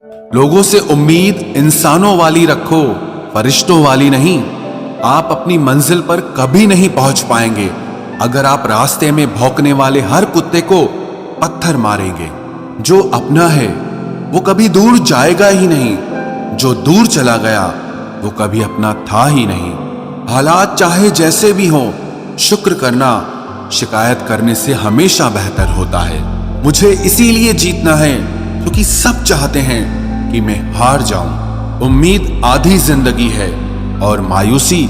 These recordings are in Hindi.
लोगों से उम्मीद इंसानों वाली रखो, फरिश्तों वाली नहीं। आप अपनी मंजिल पर कभी नहीं पहुंच पाएंगे अगर आप रास्ते में भौंकने वाले हर कुत्ते को पत्थर मारेंगे। जो अपना है वो कभी दूर जाएगा ही नहीं, जो दूर चला गया वो कभी अपना था ही नहीं। हालात चाहे जैसे भी हों, शुक्र करना शिकायत करने से हमेशा बेहतर होता है। मुझे इसीलिए जीतना है क्योंकि सब चाहते हैं कि मैं हार जाऊं। उम्मीद आधी जिंदगी है और मायूसी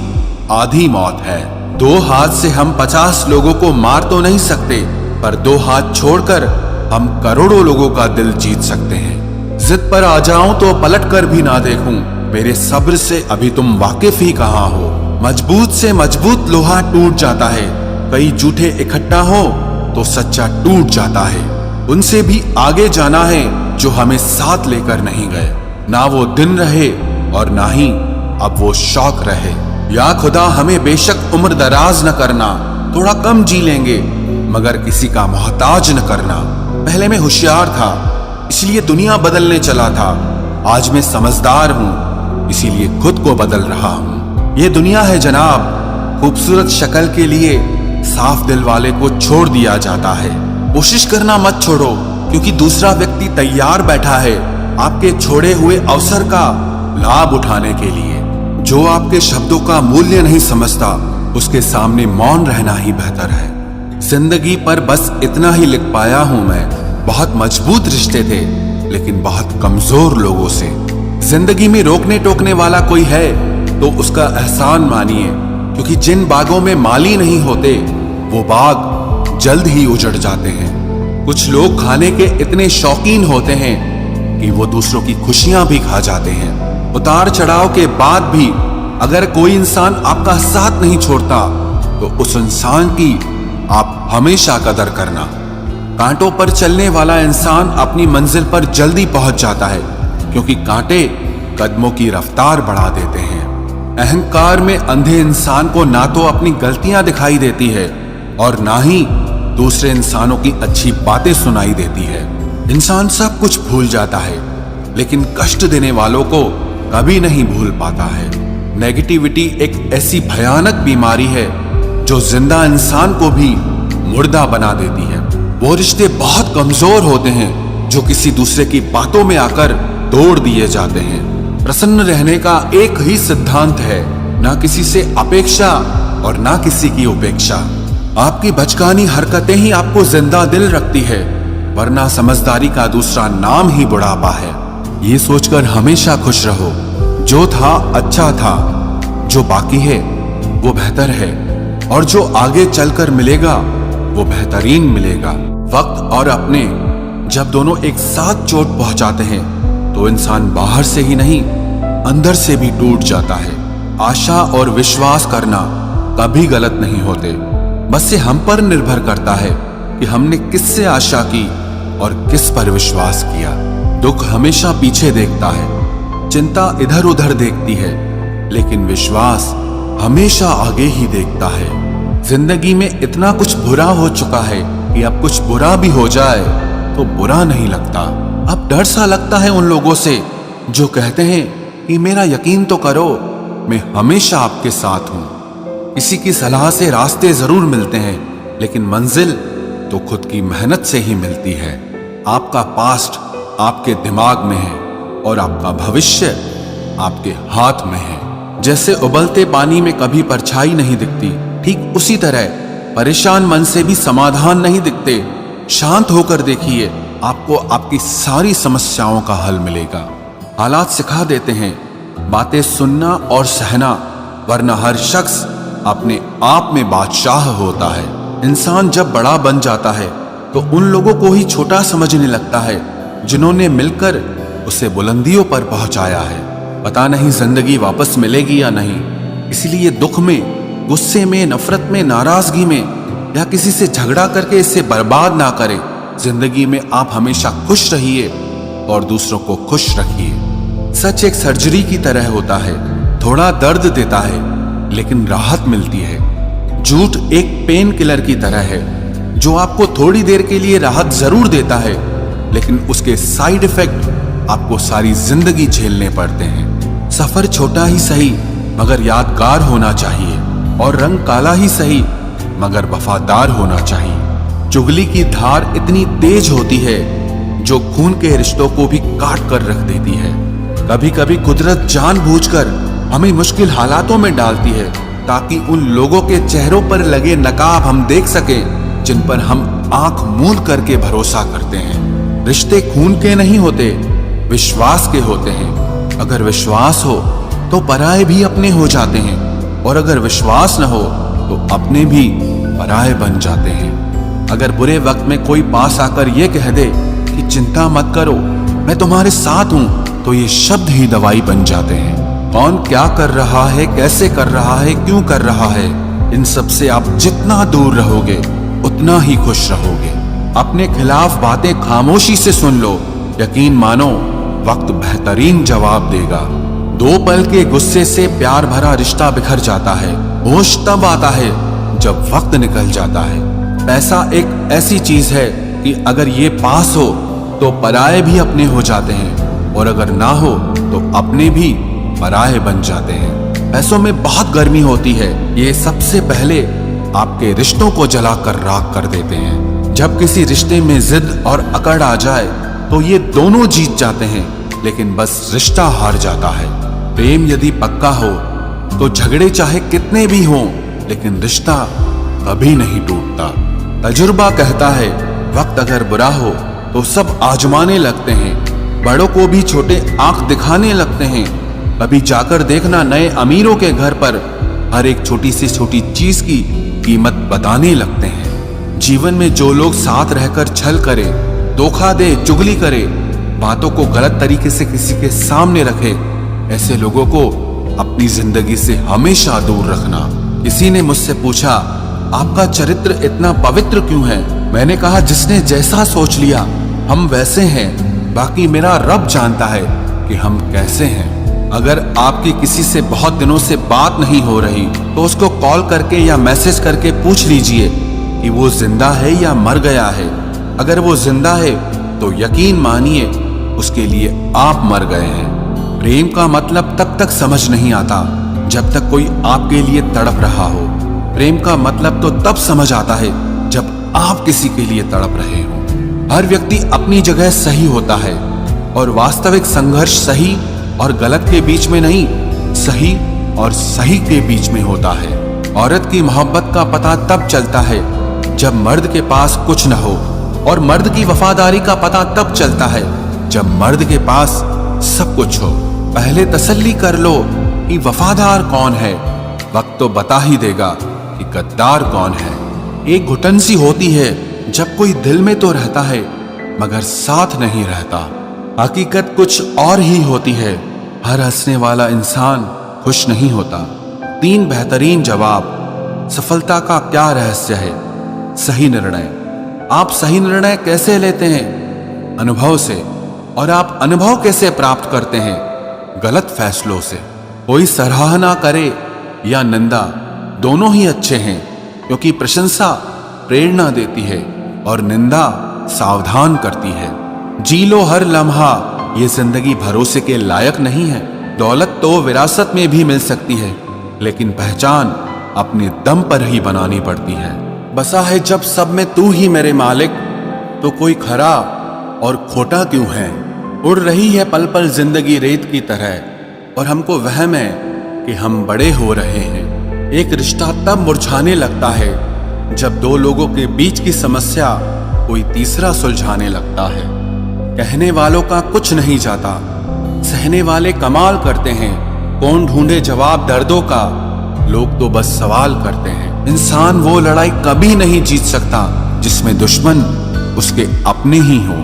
आधी मौत है। 2 हाथ से हम 50 लोगों को मार तो नहीं सकते, पर 2 हाथ छोड़कर हम करोड़ों लोगों का दिल जीत सकते हैं। जिद पर आ जाऊं तो पलट कर भी ना देखूं, मेरे सब्र से अभी तुम वाकिफ ही कहां हो। मजबूत से मजबूत लोहा टूट जाता है, कई झूठे इकट्ठा हो तो सच्चा टूट जाता है। उनसे भी आगे जाना है जो हमें साथ लेकर नहीं गए। ना वो दिन रहे और ना ही अब वो शौक रहे। या खुदा हमें बेशक उम्र दराज न करना, थोड़ा कम जी लेंगे मगर किसी का मोहताज न करना। पहले मैं होशियार था इसलिए दुनिया बदलने चला था, आज मैं समझदार हूं इसीलिए खुद को बदल रहा हूं। ये दुनिया है जनाब, खूबसूरत शक्ल के लिए साफ दिल वाले को छोड़ दिया जाता है। कोशिश करना मत छोड़ो क्योंकि दूसरा व्यक्ति तैयार बैठा है आपके छोड़े हुए अवसर का लाभ उठाने के लिए। जो आपके शब्दों का मूल्य नहीं समझता उसके सामने मौन रहना ही बेहतर है। जिंदगी पर बस इतना ही लिख पाया हूं मैं, बहुत मजबूत रिश्ते थे लेकिन बहुत कमजोर लोगों से। जिंदगी में रोकने टोकने वाला कोई है तो उसका एहसान मानिए, क्योंकि जिन बागों में माली नहीं होते वो बाग जल्द ही उजड़ जाते हैं। कुछ लोग खाने के इतने शौकीन होते हैं कि वो दूसरों की खुशियां भी खा जाते हैं। उतार चढ़ाव के बाद भी अगर कोई इंसान आपका साथ नहीं छोड़ता तो उस इंसान की आप हमेशा कदर करना। कांटों पर चलने वाला इंसान अपनी मंजिल पर जल्दी पहुंच जाता है क्योंकि कांटे कदमों की रफ्तार बढ़ा देते हैं। अहंकार में अंधे इंसान को ना तो अपनी गलतियां दिखाई देती है और ना ही दूसरे इंसानों की अच्छी बातें सुनाई देती है। इंसान सब कुछ भूल जाता है लेकिन कष्ट देने वालों को कभी नहीं भूल पाता है। नेगेटिविटी एक ऐसी भयानक बीमारी है जो जिंदा इंसान को भी मुर्दा बना देती है। वो रिश्ते बहुत कमजोर होते हैं जो किसी दूसरे की बातों में आकर तोड़ दिए जाते हैं। प्रसन्न रहने का एक ही सिद्धांत है, ना किसी से अपेक्षा और ना किसी की उपेक्षा। आपकी बचकानी हरकतें ही आपको जिंदा दिल रखती है, वरना समझदारी का दूसरा नाम ही बुढ़ापा है। ये सोचकर हमेशा खुश रहो, जो था अच्छा था, जो बाकी है वो बेहतर है और जो आगे चलकर मिलेगा वो बेहतरीन मिलेगा। वक्त और अपने जब दोनों एक साथ चोट पहुंचाते हैं तो इंसान बाहर से ही नहीं अंदर से भी टूट जाता है। आशा और विश्वास करना कभी गलत नहीं होते, बस ये हम पर निर्भर करता है कि हमने किससे आशा की और किस पर विश्वास किया। दुख हमेशा पीछे देखता है, चिंता इधर उधर देखती है, लेकिन विश्वास हमेशा आगे ही देखता है। जिंदगी में इतना कुछ बुरा हो चुका है कि अब कुछ बुरा भी हो जाए तो बुरा नहीं लगता। अब डर सा लगता है उन लोगों से जो कहते हैं कि मेरा यकीन तो करो, मैं हमेशा आपके साथ हूं। किसी की सलाह से रास्ते जरूर मिलते हैं लेकिन मंजिल तो खुद की मेहनत से ही मिलती है। आपका पास्ट आपके दिमाग में है और आपका भविष्य आपके हाथ में है। जैसे उबलते पानी में कभी परछाई नहीं दिखती, ठीक उसी तरह परेशान मन से भी समाधान नहीं दिखते। शांत होकर देखिए, आपको आपकी सारी समस्याओं का हल मिलेगा। हालात सिखा देते हैं बातें सुनना और सहना, वरना हर शख्स अपने आप में बादशाह होता है। इंसान जब बड़ा बन जाता है तो उन लोगों को ही छोटा समझने लगता है जिन्होंने मिलकर उसे बुलंदियों पर पहुंचाया है। पता नहीं जिंदगी वापस मिलेगी या नहीं, इसलिए दुख में, गुस्से में, नफरत में, नाराजगी में या किसी से झगड़ा करके इसे बर्बाद ना करें। जिंदगी में आप हमेशा खुश रहिए और दूसरों को खुश रखिए। सच एक सर्जरी की तरह होता है, थोड़ा दर्द देता है लेकिन राहत मिलती है। झूठ एक पेन किलर की तरह है जो आपको थोड़ी देर के लिए राहत जरूर देता है लेकिन उसके साइड इफेक्ट आपको सारी जिंदगी झेलने पड़ते हैं। सफर छोटा ही सही मगर यादगार होना चाहिए, और रंग काला ही सही मगर वफादार होना चाहिए। चुगली की धार इतनी तेज होती है जो खून के रिश्तों को भी काट कर रख देती है। कभी कभी कुदरत जानबूझकर हमें मुश्किल हालातों में डालती है ताकि उन लोगों के चेहरों पर लगे नकाब हम देख सकें जिन पर हम आंख मूंद करके भरोसा करते हैं। रिश्ते खून के नहीं होते, विश्वास के होते हैं। अगर विश्वास हो तो पराये भी अपने हो जाते हैं, और अगर विश्वास न हो तो अपने भी पराये बन जाते हैं। अगर बुरे वक्त में कोई पास आकर ये कह दे कि चिंता मत करो, मैं तुम्हारे साथ हूं, तो ये शब्द ही दवाई बन जाते हैं। कौन क्या कर रहा है, कैसे कर रहा है, क्यों कर रहा है, इन सब से आप जितना दूर रहोगे उतना ही खुश रहोगे। अपने खिलाफ बातें खामोशी से सुन लो, यकीन मानो वक्त बेहतरीन जवाब देगा। दो पल के गुस्से से प्यार भरा रिश्ता बिखर जाता है। होश तब आता है जब वक्त निकल जाता है। पैसा एक ऐसी चीज है कि अगर ये पास हो तो पराये भी अपने हो जाते हैं, और अगर ना हो तो अपने भी पराये बन जाते हैं। पैसों में बहुत गर्मी होती है, ये सबसे पहले आपके रिश्तों को जलाकर राख कर देते हैं। जब किसी रिश्ते में जिद और अकड़ आ जाए तो ये दोनों जीत जाते हैं, लेकिन बस रिश्ता हार जाता है। प्रेम यदि पक्का हो तो झगड़े चाहे कितने भी हों, लेकिन रिश्ता कभी नहीं टूटता। तजुर्बा कहता है वक्त अगर बुरा हो तो सब आजमाने लगते हैं, बड़ों को भी छोटे आंख दिखाने लगते हैं। कभी जाकर देखना नए अमीरों के घर पर हर एक छोटी से छोटी चीज की कीमत बताने लगते हैं। जीवन में जो लोग साथ रहकर छल करे, धोखा दे, चुगली करे, बातों को गलत तरीके से किसी के सामने रखे, ऐसे लोगों को अपनी जिंदगी से हमेशा दूर रखना। किसी ने मुझसे पूछा आपका चरित्र इतना पवित्र क्यों है? मैंने कहा जिसने जैसा सोच लिया हम वैसे हैं, बाकी मेरा रब जानता है कि हम कैसे हैं। अगर आपकी किसी से बहुत दिनों से बात नहीं हो रही तो उसको कॉल करके या मैसेज करके पूछ लीजिए कि वो जिंदा है या मर गया है। अगर वो जिंदा है तो यकीन मानिए उसके लिए आप मर गए हैं। प्रेम का मतलब तब तक समझ नहीं आता जब तक कोई आपके लिए तड़प रहा हो। प्रेम का मतलब तो तब समझ आता है जब आप किसी के लिए तड़प रहे हो। हर व्यक्ति अपनी जगह सही होता है, और वास्तविक संघर्ष सही और गलत के बीच में नहीं, सही और सही के बीच में होता है। औरत की मोहब्बत का पता तब चलता है जब मर्द के पास कुछ न हो, और मर्द की वफादारी का पता तब चलता है जब मर्द के पास सब कुछ हो। पहले तसल्ली कर लो कि वफादार कौन है, वक्त तो बता ही देगा कि गद्दार कौन है। एक घुटन सी होती है जब कोई दिल में तो रहता है मगर साथ नहीं रहता। हकीकत कुछ और ही होती है। हर हंसने वाला इंसान खुश नहीं होता। 3 बेहतरीन जवाब। सफलता का क्या रहस्य है? सही निर्णय। आप सही निर्णय कैसे लेते हैं? अनुभव से। और आप अनुभव कैसे प्राप्त करते हैं? गलत फैसलों से। कोई सराहना करे या निंदा, दोनों ही अच्छे हैं, क्योंकि प्रशंसा प्रेरणा देती है और निंदा सावधान करती है। जी लो हर लम्हा, ये जिंदगी भरोसे के लायक नहीं है। दौलत तो विरासत में भी मिल सकती है, लेकिन पहचान अपने दम पर ही बनानी पड़ती है। बसा है जब सब में तू ही मेरे मालिक, तो कोई खरा और खोटा क्यों है? उड़ रही है पल पल जिंदगी रेत की तरह, और हमको वहम है कि हम बड़े हो रहे हैं। एक रिश्ता तब मुरझाने लगता है जब 2 लोगों के बीच की समस्या कोई तीसरा सुलझाने लगता है। कहने वालों का कुछ नहीं जाता, सहने वाले कमाल करते हैं। कौन ढूंढे जवाब दर्दों का, लोग तो बस सवाल करते हैं। इंसान वो लड़ाई कभी नहीं जीत सकता जिसमें दुश्मन उसके अपने ही हो।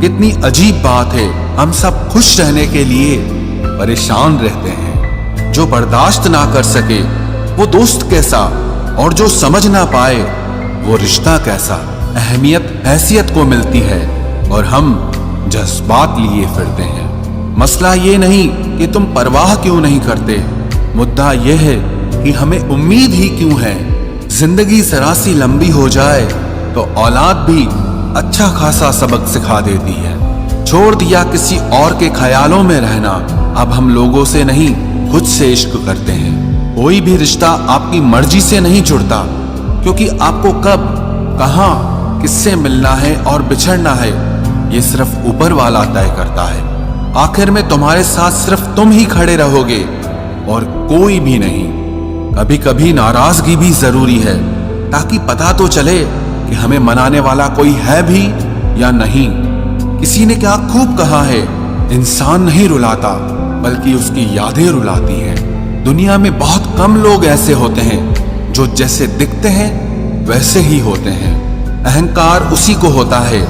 कितनी अजीब बात है, हम सब खुश रहने के लिए परेशान रहते हैं। जो बर्दाश्त ना कर सके वो दोस्त कैसा, और जो समझ ना पाए वो रिश्ता कैसा। अहमियत हैसियत को मिलती है और हम जज्बात लिए फिरते हैं। मसला ये नहीं कि तुम परवाह क्यों नहीं करते, मुद्दा ये है कि हमें उम्मीद ही क्यों है। जिंदगी जरा सी लंबी हो जाए तो औलाद भी अच्छा खासा सबक सिखा देती है। छोड़ दिया किसी और के ख्यालों में रहना। अब हम लोगों से नहीं, खुद से इश्क करते हैं। कोई भी रिश्ता आपकी मर्जी से नहीं जुड़ता, क्योंकि आपको कब, कहां, किससे मिलना है और बिछड़ना है, ये सिर्फ ऊपर वाला तय करता है। आखिर में तुम्हारे साथ सिर्फ तुम ही खड़े रहोगे और कोई भी नहीं। कभी कभी नाराजगी भी जरूरी है, ताकि पता तो चले कि हमें मनाने वाला कोई है भी या नहीं। किसी ने क्या खूब कहा है, इंसान नहीं रुलाता बल्कि उसकी यादें रुलाती हैं। दुनिया में बहुत कम लोग ऐसे होते हैं जो जैसे दिखते हैं वैसे ही होते हैं। अहंकार उसी को होता है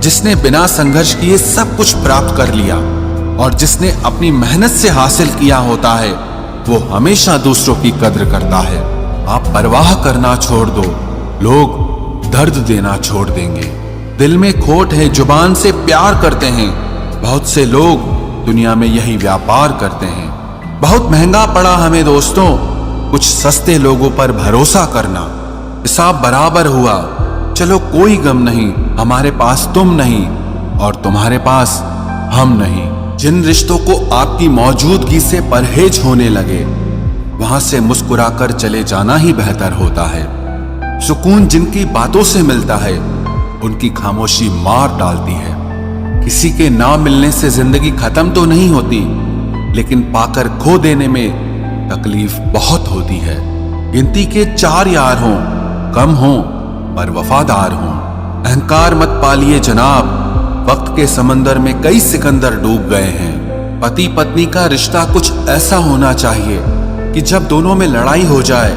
जिसने बिना संघर्ष किए सब कुछ प्राप्त कर लिया, और जिसने अपनी मेहनत से हासिल किया होता है वो हमेशा दूसरों की कद्र करता है। आप परवाह करना छोड़ दो, लोग दर्द देना छोड़ देंगे। दिल में खोट है, जुबान से प्यार करते हैं। बहुत से लोग दुनिया में यही व्यापार करते हैं। बहुत महंगा पड़ा हमें दोस्तों कुछ सस्ते लोगों पर भरोसा करना। हिसाब बराबर हुआ, चलो कोई गम नहीं। हमारे पास तुम नहीं और तुम्हारे पास हम नहीं। जिन रिश्तों को आपकी मौजूदगी से परहेज होने लगे, वहां से मुस्कुराकर चले जाना ही बेहतर होता है। सुकून जिनकी बातों से मिलता है, उनकी खामोशी मार डालती है। किसी के ना मिलने से जिंदगी खत्म तो नहीं होती, लेकिन पाकर खो देने में तकलीफ बहुत होती है। गिनती के 4 यार हों, कम हों पर वफादार हों। अहंकार मत पालिए जनाब, वक्त के समंदर में कई सिकंदर डूब गए हैं। पति पत्नी का रिश्ता कुछ ऐसा होना चाहिए कि जब दोनों में लड़ाई हो जाए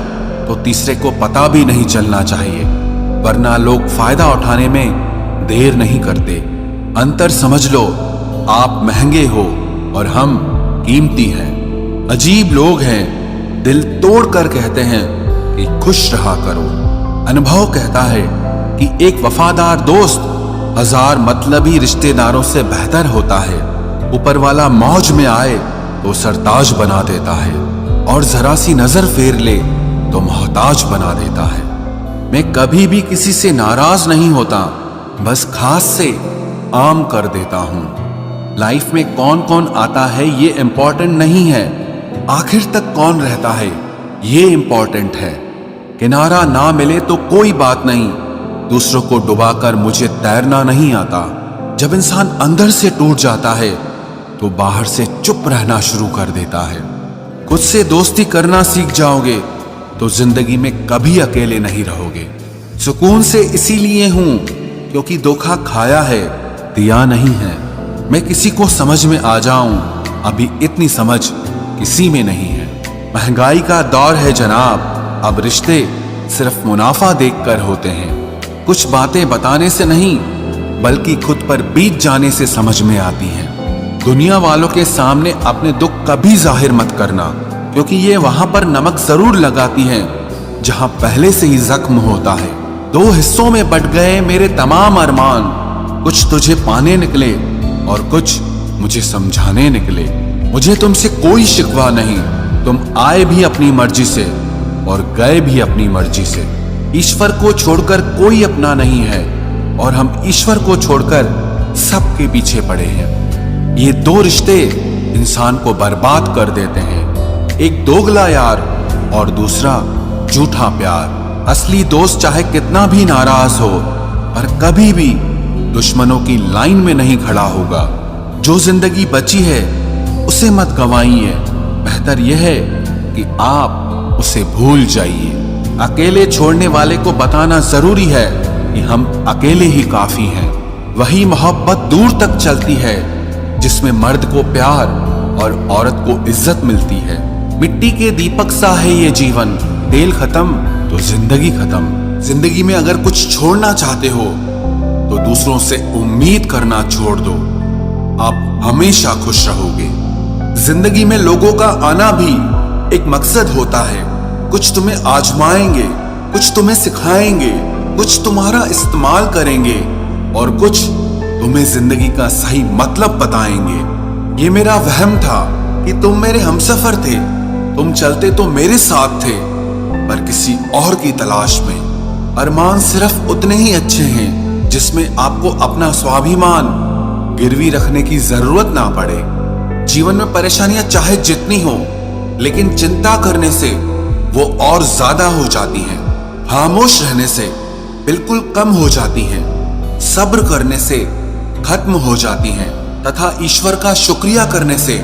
तो तीसरे को पता भी नहीं चलना चाहिए, वरना लोग फायदा उठाने में देर नहीं करते। अंतर समझ लो, आप महंगे हो और हम कीमती हैं। अजीब लोग हैं, दिल तोड़ कर कहते हैं कि खुश रहा करो। अनुभव कहता है कि एक वफादार दोस्त 1000 मतलबी रिश्तेदारों से बेहतर होता है। ऊपर वाला मौज में आए तो सरताज बना देता है, और जरा सी नजर फेर ले तो मोहताज बना देता है। मैं कभी भी किसी से नाराज नहीं होता, बस खास से आम कर देता हूं। लाइफ में कौन कौन आता है ये इंपॉर्टेंट नहीं है, आखिर तक कौन रहता है ये इंपॉर्टेंट है। किनारा ना मिले तो कोई बात नहीं, दूसरों को डुबाकर मुझे तैरना नहीं आता। जब इंसान अंदर से टूट जाता है तो बाहर से चुप रहना शुरू कर देता है। खुद से दोस्ती करना सीख जाओगे तो जिंदगी में कभी अकेले नहीं रहोगे। सुकून से इसीलिए हूं क्योंकि धोखा खाया है, दिया नहीं है। मैं किसी को समझ में आ जाऊं, अभी इतनी समझ किसी में नहीं है। महंगाई का दौर है जनाब, अब रिश्ते सिर्फ मुनाफा देखकर होते हैं। कुछ बातें बताने से नहीं बल्कि खुद पर बीत जाने से समझ में आती हैं। दुनिया वालों के सामने अपने दुख कभी जाहिर मत करना, क्योंकि ये वहां पर नमक जरूर लगाती हैं जहां पहले से ही जख्म होता है। 2 हिस्सों में बट गए मेरे तमाम अरमान, कुछ तुझे पाने निकले और कुछ मुझे समझाने निकले। मुझे तुमसे कोई शिकवा नहीं, तुम आए भी अपनी मर्जी से और गए भी अपनी मर्जी से। ईश्वर को छोड़कर कोई अपना नहीं है और हम ईश्वर को छोड़कर सबके पीछे पड़े हैं। ये 2 रिश्ते इंसान को बर्बाद कर देते हैं, एक दोगला यार और दूसरा झूठा प्यार। असली दोस्त चाहे कितना भी नाराज हो पर कभी भी दुश्मनों की लाइन में नहीं खड़ा होगा। जो जिंदगी बची है उसे मत गंवाइए, बेहतर यह है कि आप उसे भूल जाइए। अकेले छोड़ने वाले को बताना जरूरी है कि हम अकेले ही काफी हैं। वही मोहब्बत दूर तक चलती है जिसमें मर्द को प्यार और औरत को इज्जत मिलती है। मिट्टी के दीपक सा है ये जीवन, तेल खत्म तो जिंदगी खत्म। जिंदगी में अगर कुछ छोड़ना चाहते हो तो दूसरों से उम्मीद करना छोड़ दो, आप हमेशा खुश रहोगे। जिंदगी में लोगों का आना भी एक मकसद होता है। कुछ तुम्हें आजमाएंगे, कुछ तुम्हें सिखाएंगे, कुछ तुम्हारा इस्तेमाल करेंगे और कुछ तुम्हें जिंदगी का सही मतलब बताएंगे। ये मेरा वहम था कि तुम मेरे हमसफर थे, तुम चलते तो मेरे साथ थे पर किसी और की तलाश में। अरमान सिर्फ उतने ही अच्छे हैं जिसमें आपको अपना स्वाभिमान गिरवी रखने की जरूरत ना पड़े। जीवन में परेशानियां चाहे जितनी हो, लेकिन चिंता करने से वो और ज्यादा हो जाती हैं। खामोश रहने से बिल्कुल कम हो जाती हैं। सब्र करने से खत्म हो जाती हैं तथा ईश्वर का शुक्रिया करने से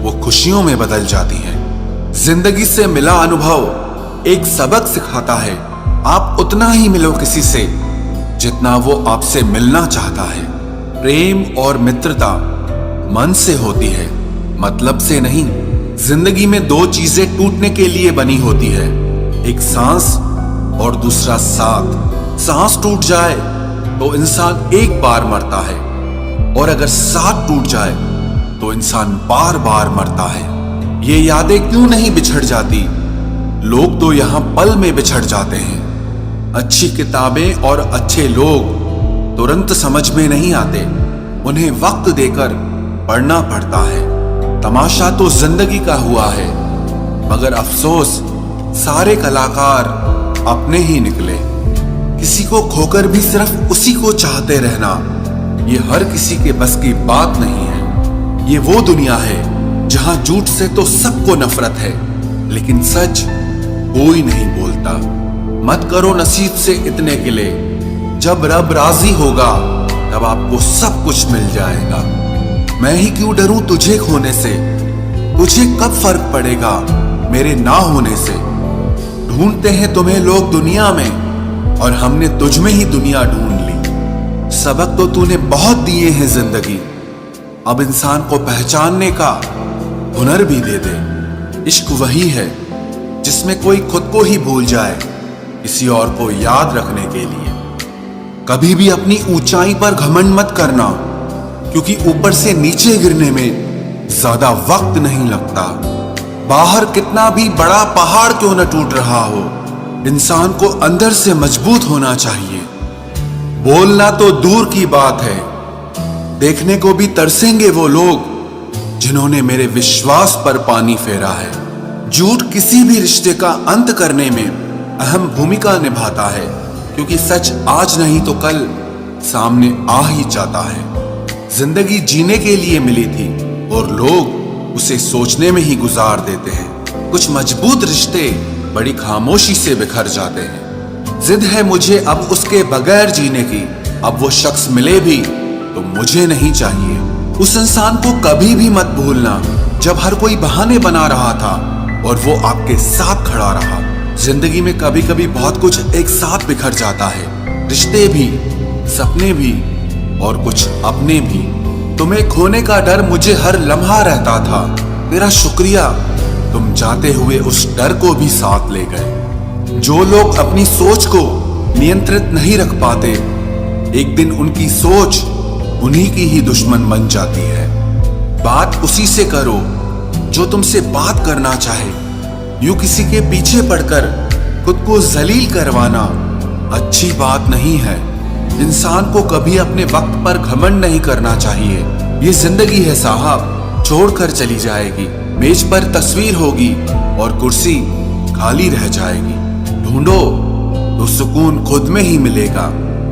वो खुशियों में बदल जाती हैं। जिंदगी से मिला अनुभव एक सबक सिखाता है। आप उतना ही मिलो किसी से जितना वो आपसे मिलना चाहता है। प्रेम और मित्रता मन से होती है, मतलब से नहीं। जिंदगी में दो चीजें टूटने के लिए बनी होती है, एक सांस और दूसरा साथ। सांस टूट जाए तो इंसान एक बार मरता है, और अगर साथ टूट जाए तो इंसान बार बार मरता है। ये यादें क्यों नहीं बिछड़ जाती? लोग तो यहां पल में बिछड़ जाते हैं। अच्छी किताबें और अच्छे लोग तुरंत समझ में नहीं आते, उन्हें वक्त देकर पढ़ना पड़ता है। तमाशा तो जिंदगी का हुआ है, मगर अफसोस सारे कलाकार अपने ही निकले। किसी को खोकर भी सिर्फ उसी को चाहते रहना, ये हर किसी के बस की बात नहीं है। ये वो दुनिया है जहां झूठ से तो सबको नफरत है, लेकिन सच कोई नहीं बोलता। मत करो नसीब से इतने गिले, जब रब राजी होगा तब आपको सब कुछ मिल जाएगा। मैं ही क्यों डरूं तुझे खोने से, तुझे कब फर्क पड़ेगा मेरे ना होने से। ढूंढते हैं तुम्हें लोग दुनिया में, और हमने तुझ में ही दुनिया ढूंढ ली। सबक तो तूने बहुत दिए हैं जिंदगी, अब इंसान को पहचानने का हुनर भी दे दे। इश्क वही है जिसमें कोई खुद को ही भूल जाए किसी और को याद रखने के लिए। कभी भी अपनी ऊंचाई पर घमंड मत करना, क्योंकि ऊपर से नीचे गिरने में ज्यादा वक्त नहीं लगता। बाहर कितना भी बड़ा पहाड़ क्यों न टूट रहा हो, इंसान को अंदर से मजबूत होना चाहिए। बोलना तो दूर की बात है, देखने को भी तरसेंगे वो लोग जिन्होंने मेरे विश्वास पर पानी फेरा है। झूठ किसी भी रिश्ते का अंत करने में अहम भूमिका निभाता है, क्योंकि सच आज नहीं तो कल सामने आ ही जाता है। जिंदगी जीने के लिए मिली थी और लोग उसे सोचने में ही गुजार देते हैं। कुछ मजबूत रिश्ते बड़ी खामोशी से बिखर जाते हैं। जिद है मुझे अब उसके बगैर जीने की, अब वो शख्स मिले भी तो मुझे नहीं चाहिए। उस इंसान को कभी भी मत भूलना जब हर कोई बहाने बना रहा था और वो आपके साथ खड़ा रहा। जिंदगी में कभी कभी बहुत कुछ एक साथ बिखर जाता है, रिश्ते भी, सपने भी और कुछ अपने भी। तुम्हें खोने का डर मुझे हर लम्हा रहता था, तेरा शुक्रिया तुम जाते हुए उस डर को भी साथ ले गए। जो लोग अपनी सोच को नियंत्रित नहीं रख पाते, एक दिन उनकी सोच उन्हीं की ही दुश्मन बन जाती है। बात उसी से करो जो तुमसे बात करना चाहे। यूं किसी के पीछे पड़कर खुद को जलील करवाना अच्छी बात नहीं है। इंसान को कभी अपने वक्त पर घमंड नहीं करना चाहिए। ये जिंदगी है साहब, छोड़कर चली जाएगी। मेज पर तस्वीर होगी और कुर्सी खाली रह जाएगी। ढूंढो तो सुकून खुद में ही मिलेगा,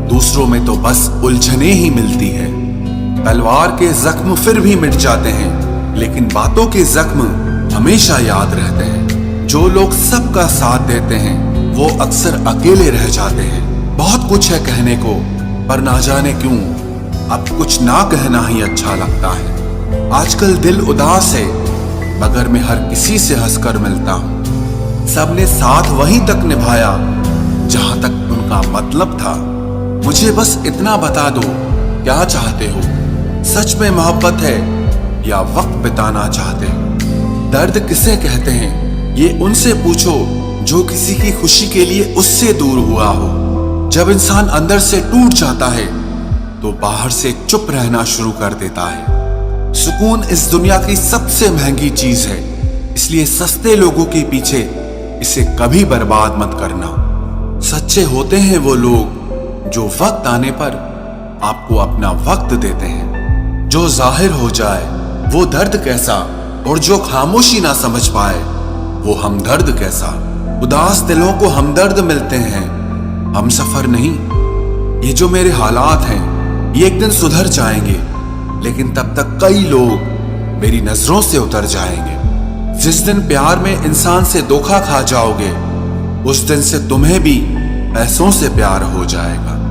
दूसरों में तो बस उलझने ही मिलती है। तलवार के जख्म फिर भी मिट जाते हैं, लेकिन बातों के जख्म हमेशा याद रहते हैं। जो लोग सबका साथ देते हैं वो अक्सर अकेले रह जाते हैं। बहुत कुछ है कहने को, पर ना जाने क्यों अब कुछ ना कहना ही अच्छा लगता है। आजकल दिल उदास है, मगर मैं हर किसी से हंसकर मिलता हूँ। सबने साथ वहीं तक निभाया जहां तक उनका मतलब था। मुझे बस इतना बता दो, क्या चाहते हो? सच में मोहब्बत है या वक्त बिताना चाहते हो? दर्द किसे कहते हैं ये उनसे पूछो जो किसी की खुशी के लिए उससे दूर हुआ हो। जब इंसान अंदर से टूट जाता है तो बाहर से चुप रहना शुरू कर देता है। सुकून इस दुनिया की सबसे महंगी चीज है, इसलिए सस्ते लोगों के पीछे इसे कभी बर्बाद मत करना। सच्चे होते हैं वो लोग जो वक्त आने पर आपको अपना वक्त देते हैं। जो जाहिर हो जाए वो दर्द कैसा, और जो खामोशी ना समझ पाए वो हमदर्द कैसा। उदास दिलों को हमदर्द मिलते हैं, हम सफर नहीं। ये जो मेरे हालात हैं ये एक दिन सुधर जाएंगे। लेकिन तब तक कई लोग मेरी नजरों से उतर जाएंगे। जिस दिन प्यार में इंसान से धोखा खा जाओगे, उस दिन से तुम्हें भी पैसों से प्यार हो जाएगा।